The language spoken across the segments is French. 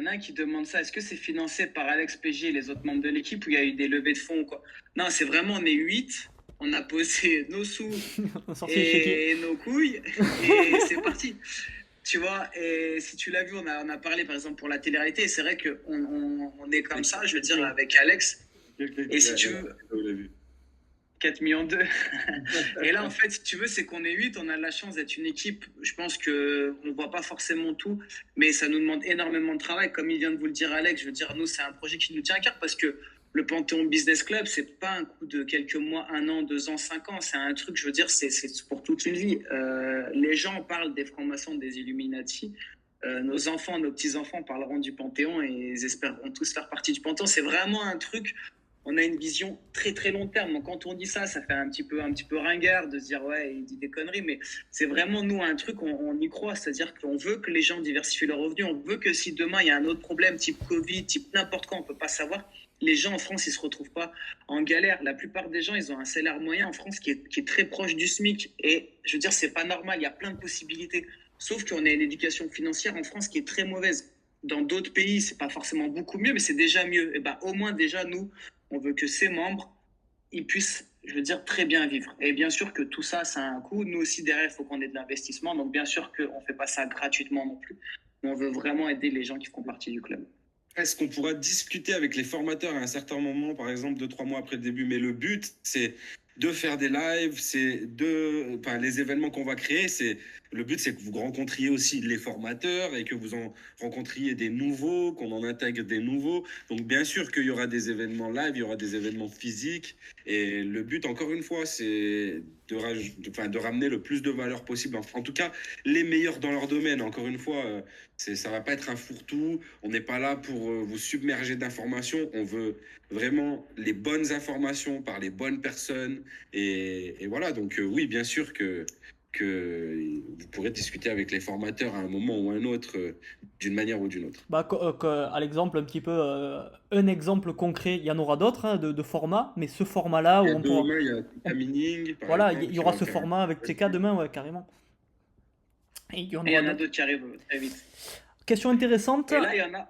a un qui demande ça. Est-ce que c'est financé par Alex PG et les autres membres de l'équipe ou il y a eu des levées de fonds ou quoi? Non, c'est vraiment, on est 8. On a posé nos sous On a sorti les chéquiers. et nos couilles et c'est parti. Tu vois, et si tu l'as vu, on a parlé par exemple pour la télé-réalité. Et c'est vrai qu'on est comme ça, je veux dire, avec Alex. Et si tu veux, 4 millions d'eux. Et là, en fait, si tu veux, c'est qu'on est 8, on a la chance d'être une équipe. Je pense qu'on ne voit pas forcément tout, mais ça nous demande énormément de travail. Comme il vient de vous le dire, Alex, je veux dire, nous, c'est un projet qui nous tient à cœur parce que le Panthéon Business Club, c'est pas un coup de quelques mois, un an, 2 ans, 5 ans. C'est un truc, je veux dire, c'est pour toute une vie. Les gens parlent des francs-maçons, des Illuminati. Nos enfants, nos petits-enfants parleront du Panthéon et ils espéreront tous faire partie du Panthéon. C'est vraiment un truc, on a une vision très très long terme. Donc quand on dit ça, ça fait un petit peu ringard de se dire ouais, il dit des conneries, mais c'est vraiment nous un truc, on y croit, c'est-à-dire qu'on veut que les gens diversifient leurs revenus, on veut que si demain il y a un autre problème type Covid, type n'importe quoi, on peut pas savoir, les gens en France ils se retrouvent pas en galère. La plupart des gens ils ont un salaire moyen en France qui est très proche du SMIC et je veux dire c'est pas normal, il y a plein de possibilités. Sauf qu'on a une éducation financière en France qui est très mauvaise. Dans d'autres pays, c'est pas forcément beaucoup mieux, mais c'est déjà mieux. Et ben, au moins déjà nous, on veut que ses membres, ils puissent, je veux dire, très bien vivre. Et bien sûr que tout ça, ça a un coût. Nous aussi, derrière, il faut qu'on ait de l'investissement. Donc, bien sûr qu'on ne fait pas ça gratuitement non plus. Mais on veut vraiment aider les gens qui font partie du club. Est-ce qu'on pourra discuter avec les formateurs à un certain moment, par exemple 2-3 mois après le début? Mais le but, c'est de faire des lives, enfin, les événements qu'on va créer, le but, c'est que vous rencontriez aussi les formateurs et que vous en rencontriez des nouveaux, qu'on en intègre des nouveaux. Donc, bien sûr qu'il y aura des événements live, il y aura des événements physiques. Et le but, encore une fois, c'est de ramener le plus de valeur possible. En tout cas, les meilleurs dans leur domaine. Encore une fois, ça va pas être un fourre-tout. On n'est pas là pour vous submerger d'informations. On veut vraiment les bonnes informations par les bonnes personnes. Et voilà, donc oui, bien sûr que vous pourrez discuter avec les formateurs à un moment ou à un autre, d'une manière ou d'une autre. Bah, à l'exemple, un petit peu, un exemple concret, il y en aura d'autres hein, de formats, mais ce format-là où Et on pourra. demain, il y a TK Mining, par Voilà, exemple, il y qui aura va ce faire un format avec TK demain, ouais, carrément. Et il y en Et il y aura en a d'autres. d'autres qui arrivent très vite. Question intéressante. Et là, il y en a.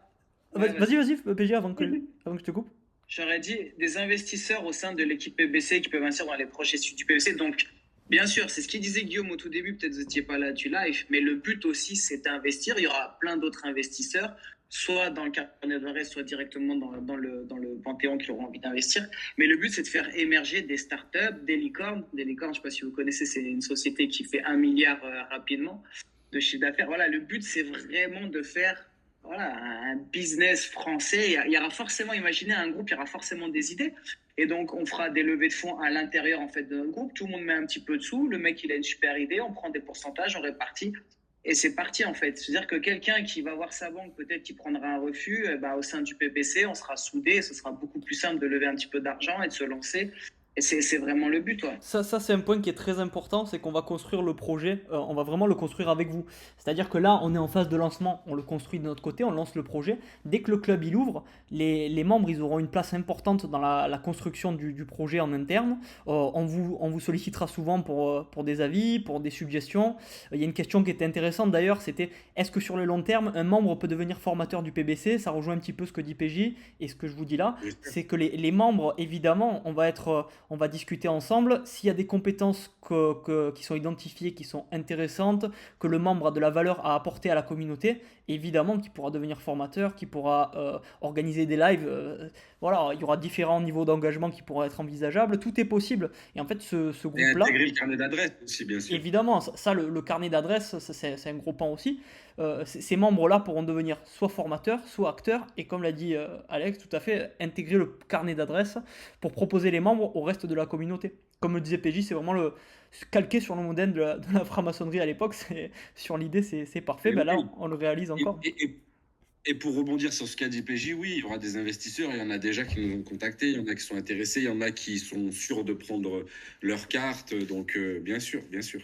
Ouais, Vas-y, vas-y. vas-y, PG, avant que je te coupe. J'aurais dit des investisseurs au sein de l'équipe PBC qui peuvent investir dans les projets du PBC. Donc, bien sûr, c'est ce qu'il disait Guillaume au tout début. Peut-être que vous n'étiez pas là du live, mais le but aussi, c'est d'investir. Il y aura plein d'autres investisseurs, soit dans le carnet d'adresse, soit directement dans le Panthéon qui auront envie d'investir. Mais le but, c'est de faire émerger des startups, des licornes. Des licornes, je ne sais pas si vous connaissez, c'est une société qui fait 1 milliard rapidement de chiffre d'affaires. Voilà, le but, c'est vraiment de faire voilà, un business français. Il y aura forcément, imaginez un groupe, il y aura forcément des idées. Et donc, on fera des levées de fonds à l'intérieur en fait, de notre groupe. Tout le monde met un petit peu de sous. Le mec, il a une super idée. On prend des pourcentages, on répartit. Et c'est parti en fait. C'est-à-dire que quelqu'un qui va voir sa banque, peut-être qui prendra un refus, au sein du PPC, on sera soudés. Et ce sera beaucoup plus simple de lever un petit peu d'argent et de se lancer. Et c'est vraiment le but. Ouais. Ça c'est un point qui est très important, c'est qu'on va construire le projet, on va vraiment le construire avec vous. C'est-à-dire que là, on est en phase de lancement, on le construit de notre côté, on lance le projet. Dès que le club il ouvre, les membres ils auront une place importante dans la construction du projet en interne. On vous sollicitera souvent pour des avis, pour des suggestions. Il y a une question qui était intéressante d'ailleurs, c'était est-ce que sur le long terme, un membre peut devenir formateur du PBC? Ça rejoint un petit peu ce que dit PJ et ce que je vous dis là, c'est que les membres, évidemment, on va discuter ensemble. S'il y a des compétences qui sont identifiées, qui sont intéressantes, que le membre a de la valeur à apporter à la communauté, évidemment qu'il pourra devenir formateur, qu'il pourra organiser des lives. Voilà, il y aura différents niveaux d'engagement qui pourront être envisageables. Tout est possible. Et en fait, ce Et groupe-là, intégrer le carnet d'adresse aussi, bien sûr. évidemment, ça le carnet d'adresse, c'est un gros pan aussi. Ces membres-là pourront devenir soit formateurs, soit acteurs, et comme l'a dit Alex, tout à fait, intégrer le carnet d'adresse pour proposer les membres au reste de la communauté. Comme le disait PJ, c'est vraiment calqué sur le modèle de la franc-maçonnerie à l'époque, sur l'idée, c'est parfait. Et Ben là, oui, on le réalise et, encore. et- et- et pour rebondir sur ce qu'a dit PJ, oui, il y aura des investisseurs, il y en a déjà qui nous ont contactés, il y en a qui sont intéressés, il y en a qui sont sûrs de prendre leur carte, donc bien sûr, bien sûr.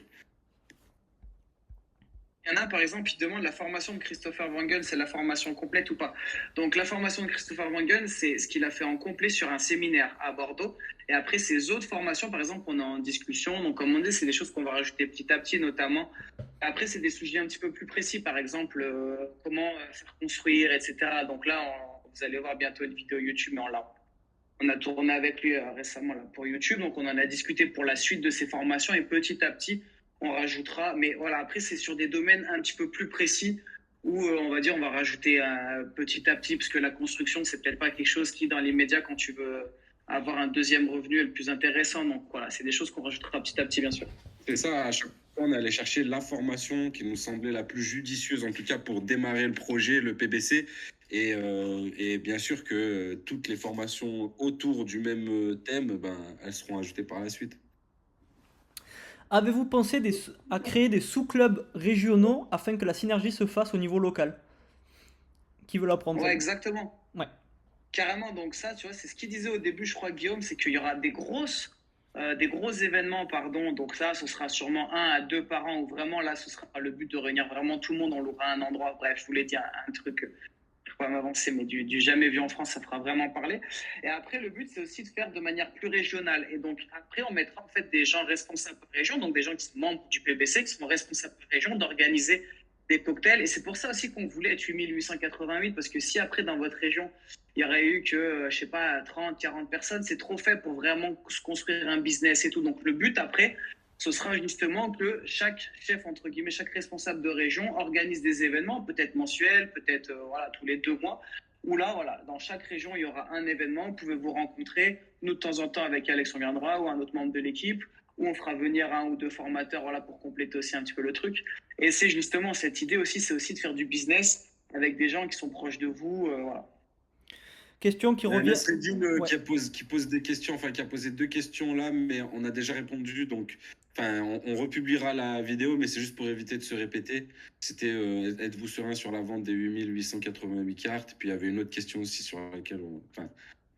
Il y en a, par exemple, qui demandent la formation de Christopher Wangen, c'est la formation complète ou pas. Donc, la formation de Christopher Wangen, c'est ce qu'il a fait en complet sur un séminaire à Bordeaux. Et après, ces autres formations, par exemple, on est en discussion. Donc, comme on dit, c'est des choses qu'on va rajouter petit à petit, notamment. Après, c'est des sujets un petit peu plus précis, par exemple, comment faire construire, etc. Donc là, vous allez voir bientôt une vidéo YouTube, mais on a tourné avec lui récemment là, pour YouTube. Donc, on en a discuté pour la suite de ces formations et petit à petit, on rajoutera. Mais voilà, après, c'est sur des domaines un petit peu plus précis où on va dire on va rajouter petit à petit, parce que la construction, c'est peut-être pas quelque chose qui, dans l'immédiat, quand tu veux avoir un deuxième revenu, est le plus intéressant. Donc voilà, c'est des choses qu'on rajoutera petit à petit, bien sûr. C'est ça, à chaque fois, on allait chercher l'information qui nous semblait la plus judicieuse, en tout cas pour démarrer le projet, le PBC. Et bien sûr que toutes les formations autour du même thème, ben, elles seront ajoutées par la suite. Avez-vous pensé à créer des sous-clubs régionaux afin que la synergie se fasse au niveau local? Qui veut l'apprendre Ouais, ça? exactement. Ouais. Carrément, donc ça, tu vois, c'est ce qu'il disait au début, je crois, Guillaume, c'est qu'il y aura des gros événements, pardon. Donc ça, ce sera sûrement 1 à 2 par an, où vraiment, là, ce sera le but de réunir vraiment tout le monde. On louera un endroit. Bref, je voulais dire un truc, je ne vais pas m'avancer, mais du jamais vu en France, ça fera vraiment parler. Et après, le but, c'est aussi de faire de manière plus régionale. Et donc, après, on mettra en fait des gens responsables par région, donc des gens qui sont membres du PBC, qui sont responsables par région, d'organiser des cocktails. Et c'est pour ça aussi qu'on voulait être 8888, parce que si après, dans votre région, il y aurait eu que, je sais pas, 30, 40 personnes, c'est trop fait pour vraiment se construire un business et tout. Donc, le but après, ce sera justement que chaque chef, entre guillemets, chaque responsable de région organise des événements, peut-être mensuels, peut-être voilà, tous les 2 mois, où là, voilà, dans chaque région, il y aura un événement, vous pouvez vous rencontrer. Nous, de temps en temps, avec Alex, on viendra, ou un autre membre de l'équipe, où on fera venir 1 ou 2 formateurs, voilà, pour compléter aussi un petit peu le truc. Et c'est justement cette idée aussi, c'est aussi de faire du business avec des gens qui sont proches de vous, voilà. Question qui revient. Nasreddine Ouais. qui pose des questions, enfin qui a posé 2 questions là, mais on a déjà répondu, donc enfin, on republiera la vidéo, mais c'est juste pour éviter de se répéter. C'était êtes-vous serein sur la vente des 8888 cartes? Puis il y avait une autre question aussi sur laquelle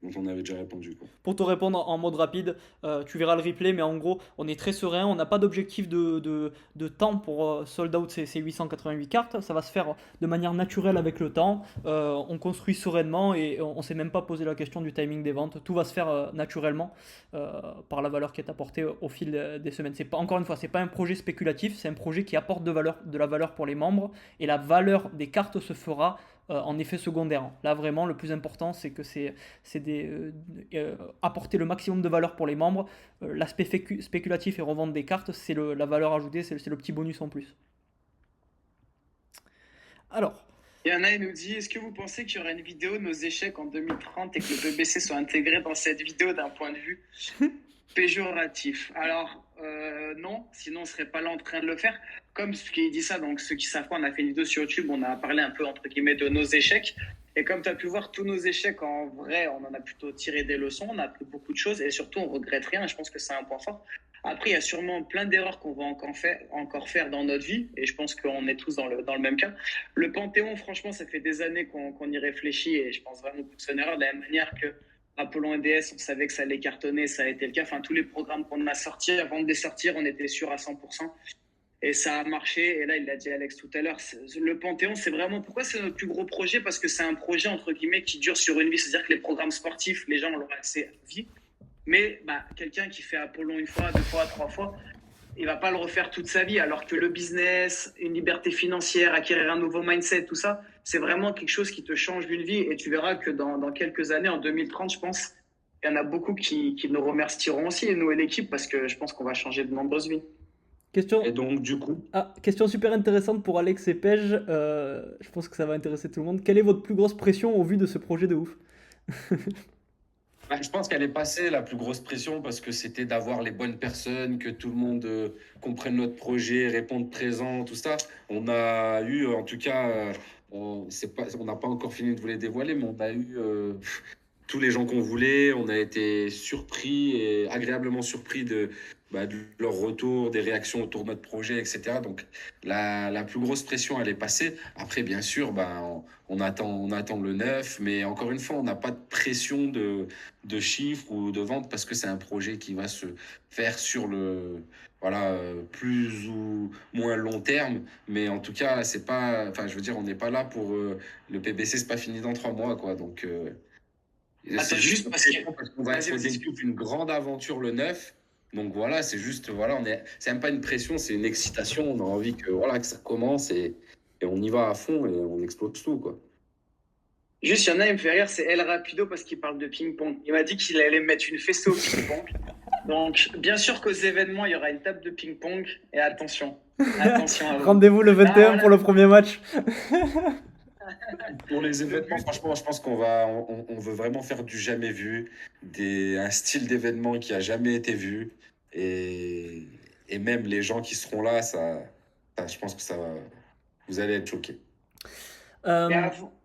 dont on avait déjà répondu, quoi. Pour te répondre en mode rapide, tu verras le replay, mais en gros, on est très serein. On n'a pas d'objectif de temps pour sold out ces 888 cartes. Ça va se faire de manière naturelle avec le temps. On construit sereinement et on ne s'est même pas posé la question du timing des ventes. Tout va se faire naturellement par la valeur qui est apportée au fil des semaines. C'est pas, encore une fois, c'est pas un projet spéculatif, c'est un projet qui apporte de la valeur pour les membres et la valeur des cartes se fera en effet secondaire. Là, vraiment, le plus important, c'est que apporter le maximum de valeur pour les membres. L'aspect spéculatif et revente des cartes, c'est la valeur ajoutée, c'est le petit bonus en plus. Alors, Il y en a, il nous dit, est-ce que vous pensez qu'il y aura une vidéo de nos échecs en 2030 et que le PBC soit intégré dans cette vidéo d'un point de vue péjoratif? Alors, non, sinon on serait pas là en train de le faire. Comme ce qui dit ça, donc ceux qui savent pas, on a fait une vidéo sur YouTube, on a parlé un peu, entre guillemets, de nos échecs. Et comme tu as pu voir tous nos échecs, en vrai, on en a plutôt tiré des leçons, on a appris beaucoup de choses et surtout on regrette rien. Et je pense que c'est un point fort. Après, il y a sûrement plein d'erreurs qu'on va encore faire dans notre vie et je pense qu'on est tous dans le même cas. Le Panthéon, franchement, ça fait des années qu'on y réfléchit et je pense vraiment que c'est une erreur de la même manière que Apollon et DS, on savait que ça allait cartonner, ça a été le cas. Enfin, tous les programmes qu'on a sortis, avant de les sortir, on était sûr à 100%. Et ça a marché. Et là, il l'a dit Alex tout à l'heure. Le Panthéon, c'est vraiment. Pourquoi c'est notre plus gros projet? Parce que c'est un projet, entre guillemets, qui dure sur une vie. C'est-à-dire que les programmes sportifs, les gens ont accès à vie. Mais quelqu'un qui fait Apollon 1 fois, 2 fois, 3 fois, il va pas le refaire toute sa vie. Alors que le business, une liberté financière, acquérir un nouveau mindset, tout ça, c'est vraiment quelque chose qui te change d'une vie. Et tu verras que dans quelques années, en 2030, je pense, il y en a beaucoup qui nous remercieront aussi, nous et l'équipe, parce que je pense qu'on va changer de nombreuses vies. question, Et donc, du coup, question super intéressante pour Alex et Pej. Je pense que ça va intéresser tout le monde. Quelle est votre plus grosse pression au vu de ce projet de ouf? je pense qu'elle est passée la plus grosse pression parce que c'était d'avoir les bonnes personnes, que tout le monde comprenne notre projet, réponde présent, tout ça. On a eu, en tout cas, on n'a pas encore fini de vous les dévoiler, mais on a eu tous les gens qu'on voulait. On a été surpris et agréablement surpris de leur retour, des réactions autour de notre projet, etc. Donc, la plus grosse pression, elle est passée. Après, bien sûr, on attend le neuf, mais encore une fois, on n'a pas de pression de chiffres ou de vente parce que c'est un projet qui va se faire sur plus ou moins long terme. Mais en tout cas, c'est pas, enfin, je veux dire, on n'est pas là pour le PBC, c'est pas fini dans 3 mois, quoi. Donc, c'est Attends, juste juste parce que. parce qu'on va être Vas-y, au vas-y. début d'une grande aventure le 9. Donc voilà, c'est juste, voilà, c'est même pas une pression, c'est une excitation. On a envie que ça commence et on y va à fond et on explose tout, quoi. Juste, il y en a, il me fait rire, c'est El Rapido parce qu'il parle de ping-pong. Il m'a dit qu'il allait mettre une fessée au ping-pong. Donc, bien sûr qu'aux événements, il y aura une table de ping-pong. Et attention, attention à vous. Rendez-vous le 21 voilà. pour le premier match. Pour les événements, franchement, je pense on veut vraiment faire du jamais vu, un style d'événement qui a jamais été vu. Et, et même les gens qui seront là, je pense que vous allez être choqués. Euh,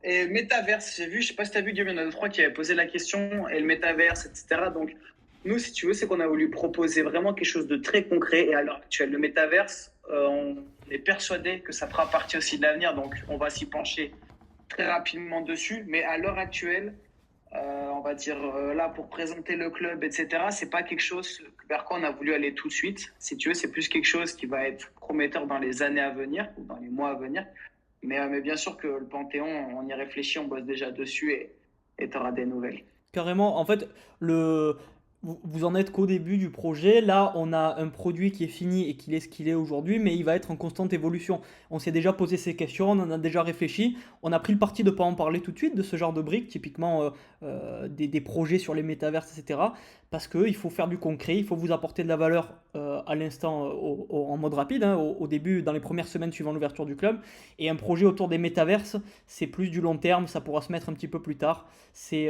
Et métaverse, j'ai vu, je sais pas si tu as vu, Guillaume, il y en a deux, trois qui avaient posé la question, et le métaverse, etc. Donc, nous, si tu veux, c'est qu'on a voulu proposer vraiment quelque chose de très concret. Et à l'heure actuelle, le métaverse, on est persuadé que ça fera partie aussi de l'avenir. Donc, on va s'y pencher très rapidement dessus. Mais à l'heure actuelle, on va dire là, pour présenter le club, etc., c'est pas quelque chose vers quoi on a voulu aller tout de suite. Si tu veux, c'est plus quelque chose qui va être prometteur dans les années à venir ou dans les mois à venir. Mais bien sûr que le Panthéon, on y réfléchit, on bosse déjà dessus et tu auras des nouvelles. Carrément, en fait, vous en êtes qu'au début du projet. Là, on a un produit qui est fini et qui est ce qu'il est aujourd'hui, mais il va être en constante évolution. On s'est déjà posé ces questions, on en a déjà réfléchi. On a pris le parti de ne pas en parler tout de suite de ce genre de briques, typiquement des projets sur les métaverses, etc. Parce qu'il faut faire du concret, il faut vous apporter de la valeur à l'instant, en mode rapide, hein, au début, dans les premières semaines suivant l'ouverture du club. Et un projet autour des métaverses, c'est plus du long terme, ça pourra se mettre un petit peu plus tard. C'est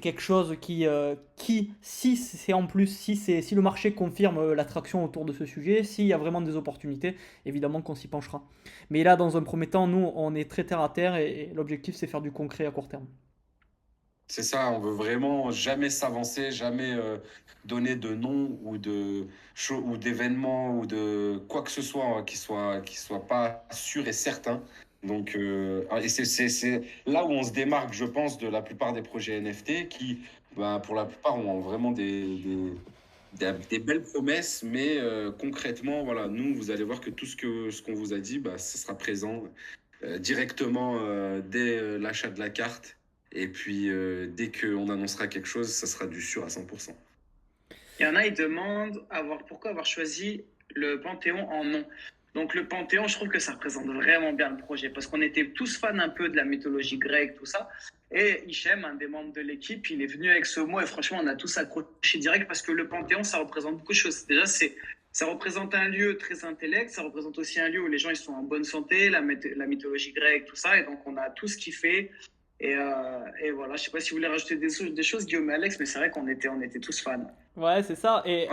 quelque chose si c'est en plus, si le marché confirme l'attraction autour de ce sujet, s'il y a vraiment des opportunités, évidemment qu'on s'y penchera. Mais là, dans un premier temps, nous, on est très terre à terre et l'objectif, c'est faire du concret à court terme. C'est ça, on veut vraiment jamais s'avancer, jamais donner de nom ou d'événements ou de quoi que ce soit qui soit pas sûr et certain. Donc, et c'est là où on se démarque, je pense, de la plupart des projets NFT qui, pour la plupart, ont vraiment des belles promesses, mais concrètement, voilà, nous, vous allez voir que tout ce qu'on vous a dit, ça sera présent directement dès l'achat de la carte. Et puis, dès qu'on annoncera quelque chose, ça sera du sûr à 100%. Il y en a, ils demandent pourquoi avoir choisi le Panthéon en nom. Donc le Panthéon, je trouve que ça représente vraiment bien le projet parce qu'on était tous fans un peu de la mythologie grecque, tout ça. Et Hichem, un des membres de l'équipe, il est venu avec ce mot et franchement, on a tous accroché direct parce que le Panthéon, ça représente beaucoup de choses. Déjà, ça représente un lieu très intellect, ça représente aussi un lieu où les gens ils sont en bonne santé, la mythologie grecque, tout ça. Et donc, on a tous kiffé. Et voilà, je sais pas si vous voulez rajouter des choses, Guillaume et Alex, mais c'est vrai on était tous fans. Ouais, c'est ça. Et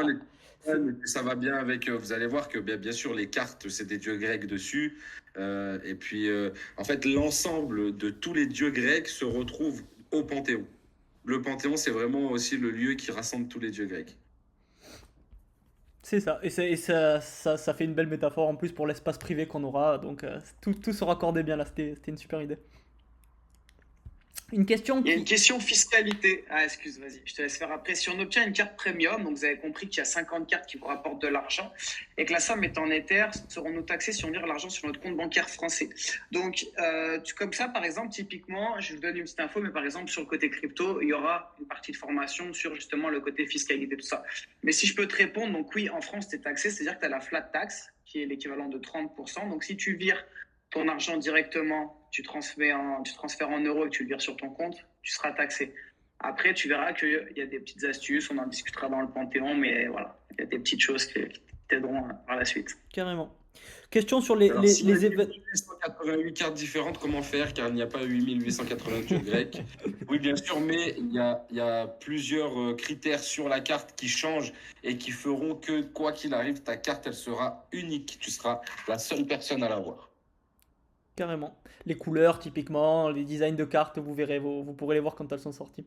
Ça va bien avec. Vous allez voir que bien sûr, les cartes, c'est des dieux grecs dessus. Et puis, en fait, l'ensemble de tous les dieux grecs se retrouve au Panthéon. Le Panthéon, c'est vraiment aussi le lieu qui rassemble tous les dieux grecs. c'est ça. Et ça fait une belle métaphore en plus pour l'espace privé qu'on aura. Donc tout se raccordait bien là. C'était une super idée. Une question Il y a une qui. question fiscalité. Ah, excuse, vas-y, je te laisse faire après. Si on obtient une carte premium, donc vous avez compris qu'il y a 50 cartes qui vous rapportent de l'argent et que la somme est en Ether, serons-nous taxés si on vire l'argent sur notre compte bancaire français? Donc, comme ça, par exemple, typiquement, je vous donne une petite info, mais par exemple, sur le côté crypto, il y aura une partie de formation sur justement le côté fiscalité, tout ça. Mais si je peux te répondre, donc oui, en France, tu es taxé, c'est-à-dire que tu as la flat tax, qui est l'équivalent de 30%. Donc, si tu vires ton argent directement, tu transfères en euros et tu le vires sur ton compte, tu seras taxé. Après, tu verras qu'il y a des petites astuces, on en discutera dans le Panthéon, mais voilà, il y a des petites choses qui t'aideront par la suite. Carrément. Question sur les, Alors, les, si on a les événements. 888 cartes différentes, comment faire? Car il n'y a pas 8888 grecs. Oui, bien sûr, mais il y a plusieurs critères sur la carte qui changent et qui feront que, quoi qu'il arrive, ta carte, elle sera unique. Tu seras la seule personne à l'avoir. Carrément. Les couleurs, typiquement, les designs de cartes, vous verrez, vous pourrez les voir quand elles sont sorties.